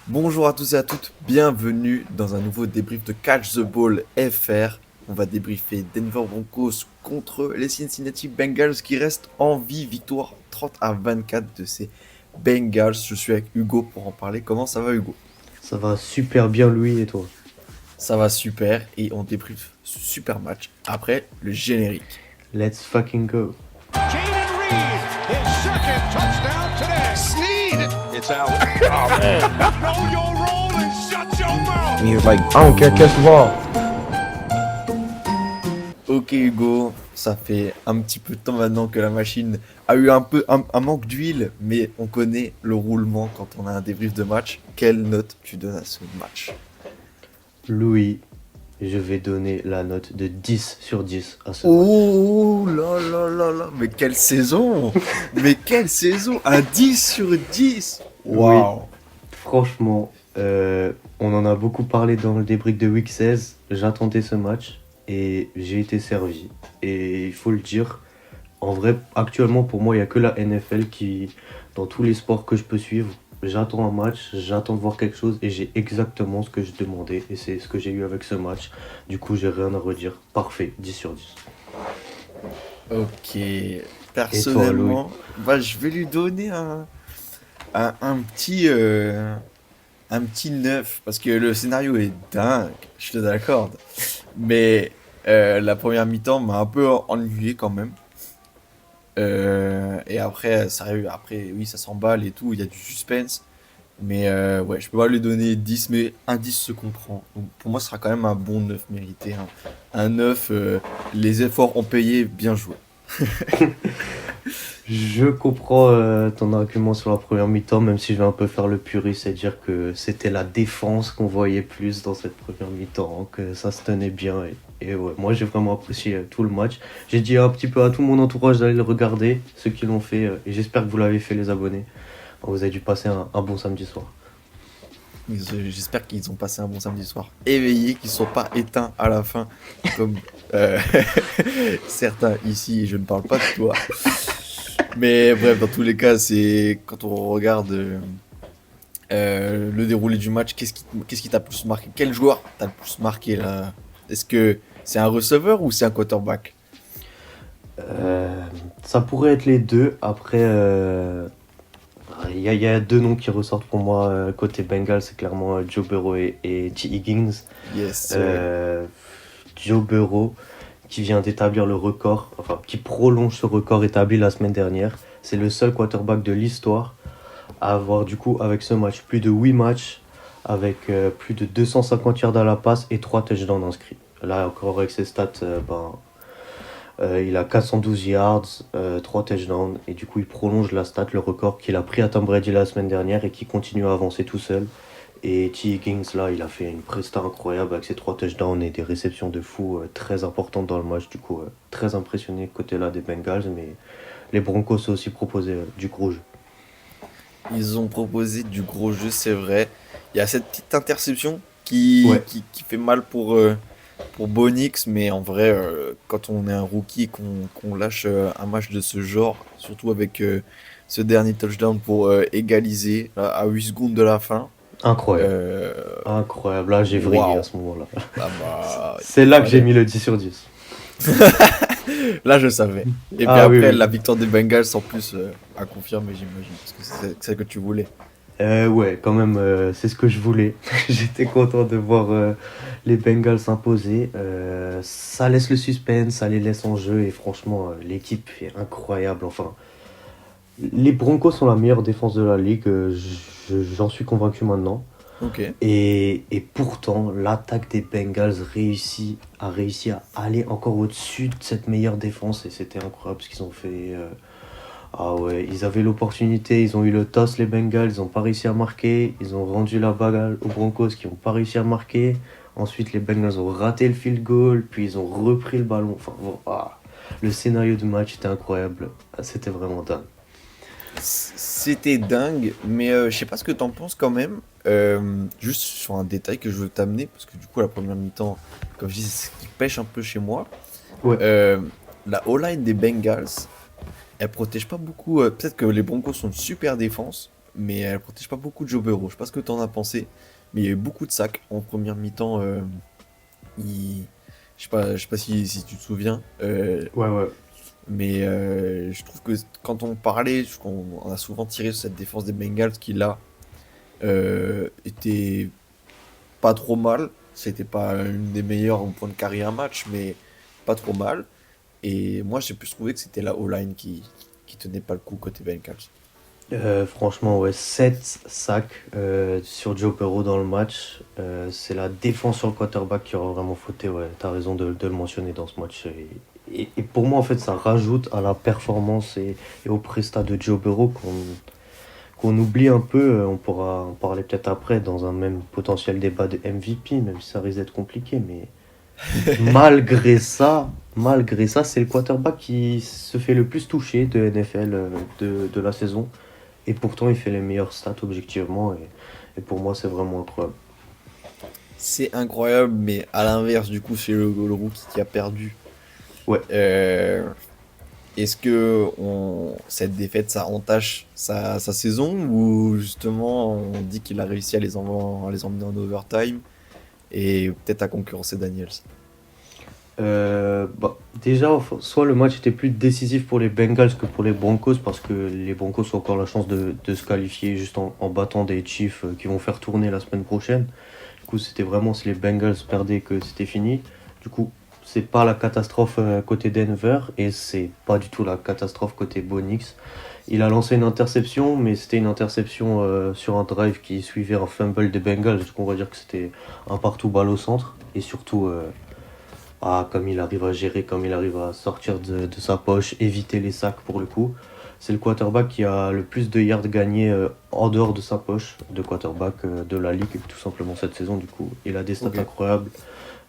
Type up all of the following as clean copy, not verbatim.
Bonjour à tous et à toutes, bienvenue dans un nouveau débrief de Catch the Ball FR. On va débriefer Denver Broncos contre les Cincinnati Bengals qui restent en vie, victoire 30-24 de ces Bengals. Je suis avec Hugo pour en parler. Comment ça va Hugo? Ça va super bien, Louis, et toi? Ça va super et on débriefe ce super match après le générique. Let's fucking go. Jaden Reed, his second touchdown today. Sneed. It's out. Oh, man. Know your role and shut your mouth. And he was like, I don't care, catch the ball. Ok Hugo, ça fait un petit peu de temps maintenant que la machine a eu un manque d'huile, mais on connaît le roulement quand on a un débrief de match. Quelle note tu donnes à ce match? Louis, je vais donner la note de 10 sur 10 à ce match. Oh là là là là, mais quelle saison! Mais quelle saison! Un 10 sur 10! Oui. Waouh! Franchement, on en a beaucoup parlé dans le débrief de Week 16. J'attendais ce match et j'ai été servi. Et il faut le dire, en vrai, actuellement, pour moi, il n'y a que la NFL qui, dans tous les sports que je peux suivre, j'attends un match, j'attends de voir quelque chose et j'ai exactement ce que je demandais. Et c'est ce que j'ai eu avec ce match. Du coup, j'ai rien à redire. Parfait, 10 sur 10. Ok, Et toi, Louis? personnellement, bah, je vais lui donner un petit, un petit 9 parce que le scénario est dingue, je te l'accorde. Mais la première mi-temps m'a un peu ennuyé quand même. Et après, après, oui, ça s'emballe et tout, il y a du suspense. Mais ouais, je peux pas lui donner 10 mais un 10 se comprend. Donc, pour moi, ce sera quand même un bon 9 mérité, hein. Un 9, les efforts ont payé, bien joué. Je comprends ton argument sur la première mi-temps, même si je vais un peu faire le puriste et dire que c'était la défense qu'on voyait plus dans cette première mi-temps, hein, que ça se tenait bien. Et ouais, moi j'ai vraiment apprécié tout le match. J'ai dit un petit peu à tout mon entourage d'aller le regarder, ceux qui l'ont fait, et j'espère que vous l'avez fait les abonnés. Vous avez dû passer un bon samedi soir. J'espère qu'ils ont passé un bon samedi soir. Éveillés, qu'ils sont pas éteints à la fin, comme euh, certains ici, je ne parle pas de toi. Mais bref, dans tous les cas, c'est quand on regarde le déroulé du match, qu'est-ce qui t'a plus marqué? Quel joueur t'a le plus marqué là? Est-ce que c'est un receveur ou c'est un quarterback? Euh, Ça pourrait être les deux. Après, il y a deux noms qui ressortent pour moi côté Bengals, c'est clairement Joe Burrow et T. Higgins. Yes, sir. Euh, Joe Burrow qui vient d'établir le record, enfin qui prolonge ce record établi la semaine dernière. C'est le seul quarterback de l'histoire à avoir du coup avec ce match plus de 8 matchs avec plus de 250 yards à la passe et 3 touchdowns inscrits. Là encore avec ses stats, il a 412 yards, 3 touchdowns et du coup il prolonge la stat, le record qu'il a pris à Tom Brady la semaine dernière et qui continue à avancer tout seul. Et T. Higgins, là, il a fait une presta incroyable avec ses 3 touchdowns et des réceptions de fou très importantes dans le match. Du coup, très impressionné côté là des Bengals, mais les Broncos ont aussi proposé du gros jeu. Ils ont proposé du gros jeu, c'est vrai. Il y a cette petite interception Ouais, qui fait mal pour Bonix, mais en vrai, quand on est un rookie, et qu'on lâche un match de ce genre, surtout avec ce dernier touchdown pour égaliser à 8 secondes de la fin, incroyable. euh, Incroyable. Là, j'ai vrillé à waouh! ce moment-là. Ah bah, C'est il là que j'ai fallait. mis le 10 sur 10. Là, je savais. Et puis Ah oui, après, oui. la victoire des Bengals, en plus, à confirmer, j'imagine, parce que c'est celle que tu voulais. Ouais, quand même, c'est ce que je voulais. J'étais content de voir les Bengals s'imposer. Ça laisse le suspense, ça les laisse en jeu et franchement, l'équipe est incroyable. Enfin, les Broncos sont la meilleure défense de la ligue, j'en suis convaincu maintenant. Ok. Et pourtant, l'attaque des Bengals a réussi à aller encore au-dessus de cette meilleure défense et c'était incroyable ce qu'ils ont fait. Ah ouais, ils avaient l'opportunité, ils ont eu le toss les Bengals, ils n'ont pas réussi à marquer, ils ont rendu la balle aux Broncos qui n'ont pas réussi à marquer. Ensuite, les Bengals ont raté le field goal, puis ils ont repris le ballon. Enfin, bon, le scénario du match était incroyable, c'était vraiment dingue. C'était dingue, mais je sais pas ce que t'en penses quand même. Juste sur un détail que je veux t'amener, parce que du coup, la première mi-temps, comme je dis, c'est ce qui pêche un peu chez moi. Ouais, Euh, la O-line des Bengals, elle protège pas beaucoup. Peut-être que les Broncos sont une super défense, mais elle protège pas beaucoup de Joe Burrow. Je sais pas ce que t'en as pensé, mais il y a eu beaucoup de sacs en première mi-temps. Il- je sais pas si tu te souviens, Ouais, ouais. mais je trouve que quand on parlait, on a souvent tiré sur cette défense des Bengals qui là était pas trop mal. C'était pas une des meilleures en point de carrière match, mais pas trop mal. Et moi, j'ai plus trouvé que c'était la O-line qui tenait pas le coup côté Bengals. Franchement, ouais, 7 sacs sur Joe Burrow dans le match. C'est la défense sur le quarterback qui aura vraiment fauté. Ouais, t'as raison de le mentionner dans ce match. Et pour moi, en fait, ça rajoute à la performance et au prestat de Joe Burrow qu'on oublie un peu. On pourra en parler peut-être après dans un même potentiel débat de MVP, même si ça risque d'être compliqué. Mais malgré ça, c'est le quarterback qui se fait le plus toucher de NFL de la saison. Et pourtant, il fait les meilleurs stats objectivement. Et pour moi, c'est vraiment incroyable. C'est incroyable, mais à l'inverse, du coup, c'est le rookie qui a perdu. Ouais. Euh, Est-ce que cette défaite, ça entache sa saison ou justement on dit qu'il a réussi à les emmener en overtime et peut-être à concurrencer Daniels? Déjà, enfin, soit le match était plus décisif pour les Bengals que pour les Broncos, parce que les Broncos ont encore la chance de se qualifier juste en battant des Chiefs qui vont faire tourner la semaine prochaine. Du coup, c'était vraiment si les Bengals perdaient que c'était fini. Du coup, c'est pas la catastrophe côté Denver et c'est pas du tout la catastrophe côté Bonix. Il a lancé une interception, mais c'était une interception sur un drive qui suivait un fumble des Bengals. Du coup, on va dire que c'était un partout balle au centre. Et surtout, comme il arrive à gérer, comme il arrive à sortir de sa poche, éviter les sacs pour le coup. C'est le quarterback qui a le plus de yards gagnés en dehors de sa poche de quarterback de la ligue, tout simplement cette saison. Du coup, il a des stats Ok. incroyables.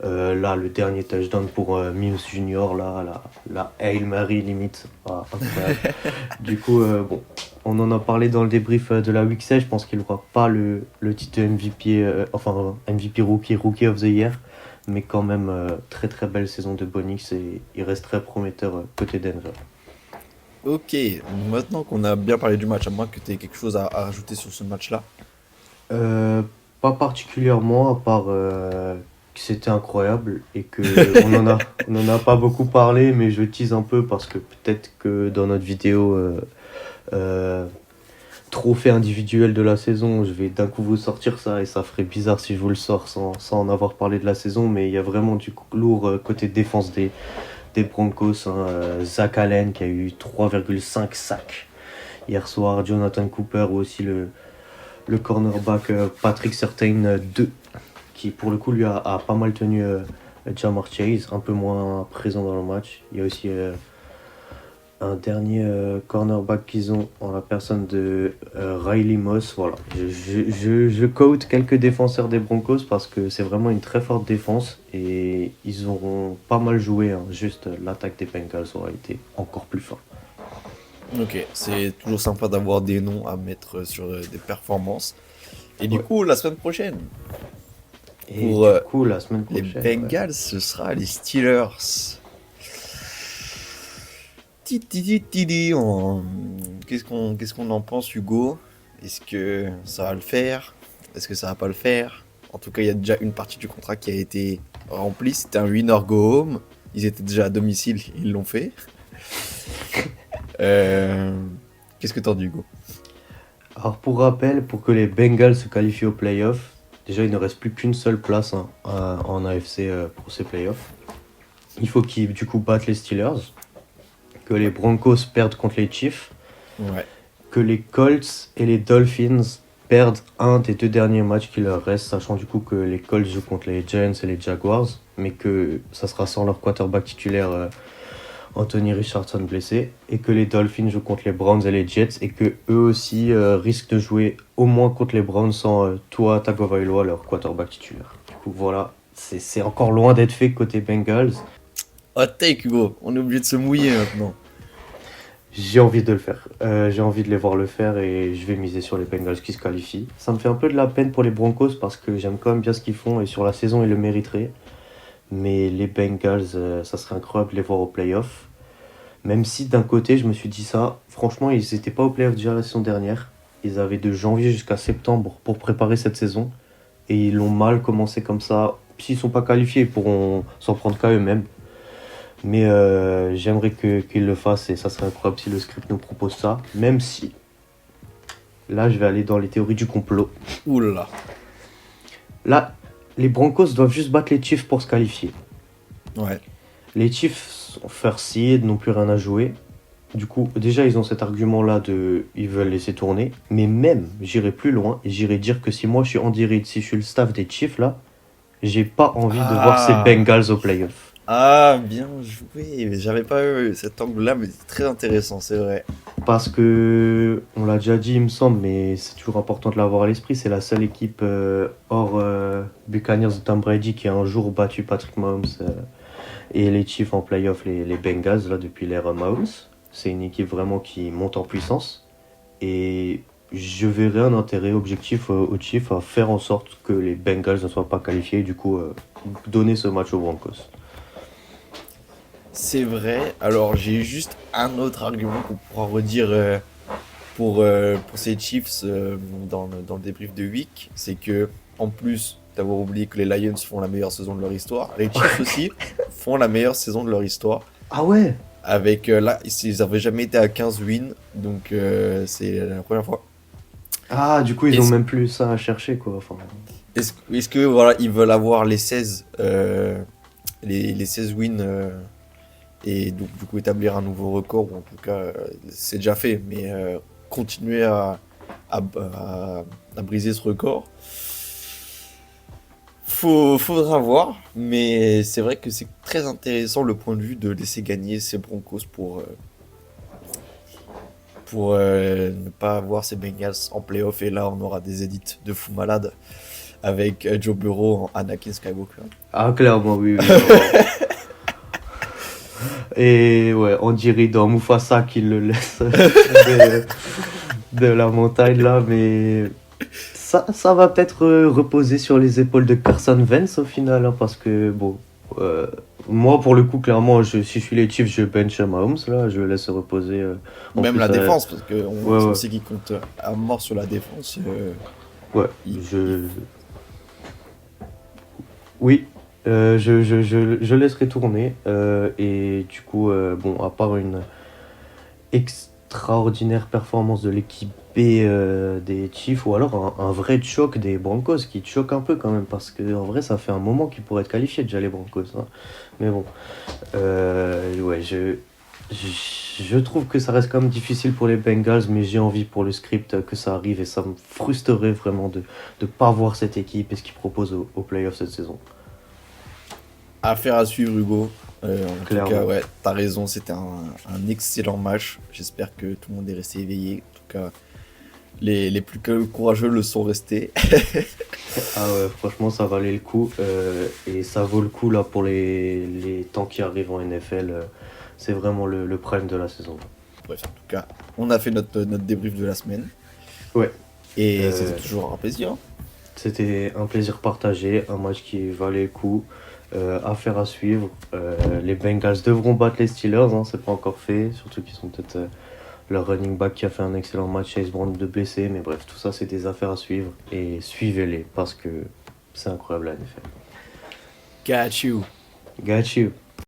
Là, le dernier touchdown pour Mims Junior, là, la Hail Mary limite, incroyable. Du coup, bon, on en a parlé dans le débrief de la Week 16. Je pense qu'il n'aura pas le titre de MVP, enfin MVP Rookie of the Year, mais quand même très très belle saison de Bonix et il reste très prometteur côté Denver. Ok, maintenant qu'on a bien parlé du match, à moins que tu aies quelque chose à rajouter sur ce match-là. Euh, Pas particulièrement, à part que c'était incroyable et que on en a pas beaucoup parlé, mais je tease un peu parce que peut-être que dans notre vidéo euh, trophée individuel de la saison, je vais d'un coup vous sortir ça et ça ferait bizarre si je vous le sors sans en avoir parlé de la saison, mais il y a vraiment du lourd côté défense des Broncos, hein, Zach Allen qui a eu 3,5 sacs hier soir, Jonathan Cooper ou aussi le cornerback Patrick Surtain 2 qui pour le coup lui a pas mal tenu Jamar Chase, un peu moins présent dans le match. Il y a aussi un dernier cornerback qu'ils ont en la personne de Riley Moss. Voilà, je quote quelques défenseurs des Broncos parce que c'est vraiment une très forte défense et ils auront pas mal joué, hein. Juste l'attaque des Bengals aura été encore plus forte. Ok, c'est toujours sympa d'avoir des noms à mettre sur des performances. Et du Ouais. coup, la semaine prochaine, Et pour du coup, la semaine les prochaine, ouais. Bengals, ce sera les Steelers. Qu'est-ce qu'on en pense, Hugo? Est-ce que ça va le faire? Est-ce que ça va pas le faire? En tout cas, il y a déjà une partie du contrat qui a été remplie. C'était un winner go home. Ils étaient déjà à domicile, ils l'ont fait. Euh, Qu'est-ce que t'en dis, Hugo? Alors pour rappel, pour que les Bengals se qualifient aux playoffs, déjà il ne reste plus qu'une seule place, hein, en AFC pour ces playoffs. Il faut qu'ils du coup battent les Steelers, que les Broncos perdent contre les Chiefs, Ouais. que les Colts et les Dolphins perdent un des deux derniers matchs qui leur restent, sachant du coup que les Colts jouent contre les Giants et les Jaguars, mais que ça sera sans leur quarterback titulaire Anthony Richardson blessé, et que les Dolphins jouent contre les Browns et les Jets, et que eux aussi risquent de jouer au moins contre les Browns sans Tua Tagovailoa, leur quarterback titulaire. Du coup voilà, c'est encore loin d'être fait côté Bengals. Hot take, Hugo. On est obligé de se mouiller maintenant. J'ai envie de le faire. J'ai envie de les voir le faire et je vais miser sur les Bengals qui se qualifient. Ça me fait un peu de la peine pour les Broncos parce que j'aime quand même bien ce qu'ils font et sur la saison ils le mériteraient. Mais les Bengals, ça serait incroyable de les voir aux playoffs. Même si d'un côté je me suis dit ça, franchement ils n'étaient pas aux playoffs déjà la saison dernière. ils avaient de janvier jusqu'à septembre pour préparer cette saison. Et ils l'ont mal commencé comme ça. S'ils sont pas qualifiés, ils pourront s'en prendre qu'à eux-mêmes. Mais j'aimerais qu'ils le fassent et ça serait incroyable si le script nous propose ça. Même si, là je vais aller dans les théories du complot. Oula. Là, les Broncos doivent juste battre les Chiefs pour se qualifier. Ouais. Les Chiefs sont first seed, n'ont plus rien à jouer. Du coup, déjà, ils ont cet argument-là de ils veulent laisser tourner. Mais même, j'irai plus loin et j'irai dire que si moi je suis Andy Reid, si je suis le staff des Chiefs là, j'ai pas envie de voir ces Bengals au playoff. Ah, bien joué. J'avais pas eu cet angle-là, mais c'est très intéressant, c'est vrai. Parce que, on l'a déjà dit, il me semble, mais c'est toujours important de l'avoir à l'esprit. C'est la seule équipe hors Buccaneers de Tom Brady qui a un jour battu Patrick Mahomes et les Chiefs en playoff, les Bengals, là, depuis l'ère Mahomes. C'est une équipe vraiment qui monte en puissance. Et je verrais un intérêt objectif aux Chiefs à faire en sorte que les Bengals ne soient pas qualifiés et du coup donner ce match aux Broncos. C'est vrai. Alors, j'ai juste un autre argument qu'on pourra redire pour ces Chiefs dans le débrief de week. C'est que, en plus d'avoir oublié que les Lions font la meilleure saison de leur histoire, les Chiefs aussi font la meilleure saison de leur histoire. Ah ouais. Avec là, ils n'avaient jamais été à 15 wins, donc c'est la première fois. Ah, du coup, ils Est-ce- ont même plus ça à chercher, quoi. Enfin, Est-ce que voilà, ils veulent avoir les 16, les 16 wins et donc du coup établir un nouveau record, ou en tout cas c'est déjà fait, mais continuer à briser ce record. Faudra voir, mais c'est vrai que c'est très intéressant le point de vue de laisser gagner ces Broncos pour ne pas avoir ces Bengals en playoff. Et là, on aura des edits de fou malade avec Joe Burrow en Anakin Skywalker. ah, clairement, oui. Oui. Et ouais, on dirait dans Mufasa qu'il le laisse de la montagne là, mais ça va peut-être reposer sur les épaules de Carson Wentz au final, hein, parce que bon, moi pour le coup, clairement, si je suis les Chiefs, je bench Mahomes là, je le laisse reposer. En Même plus, la défense, parce qu'on ouais, ouais. sait qu'il compte à mort sur la défense. Ouais, il- oui, je laisserai tourner. Et du coup, bon, à part une extraordinaire performance de l'équipe B des Chiefs, ou alors un vrai choc des Broncos qui te choque un peu quand même, parce que en vrai, ça fait un moment qu'ils pourraient être qualifiés déjà les Broncos, hein. Mais bon, ouais, je trouve que ça reste quand même difficile pour les Bengals, mais j'ai envie pour le script que ça arrive et ça me frustrerait vraiment de ne pas voir cette équipe et ce qu'ils proposent aux playoffs cette saison. Affaire à suivre, Hugo. En Clairement. tout cas, ouais, t'as raison, c'était un excellent match. J'espère que tout le monde est resté éveillé. En tout cas, les plus courageux le sont restés. Ah ouais, franchement, ça valait le coup. Et ça vaut le coup là pour les temps qui arrivent en NFL. C'est vraiment le prime de la saison. Bref, en tout cas, on a fait notre débrief de la semaine. Ouais. Et c'était toujours un plaisir. C'était un plaisir partagé, un match qui valait le coup. Affaire à suivre. Les Bengals devront battre les Steelers, hein, c'est pas encore fait. Surtout qu'ils sont peut-être leur running back qui a fait un excellent match, Chase Brown de blessé. Mais bref, tout ça, c'est des affaires à suivre. Et suivez-les parce que c'est incroyable la NFL. Got you. Got you.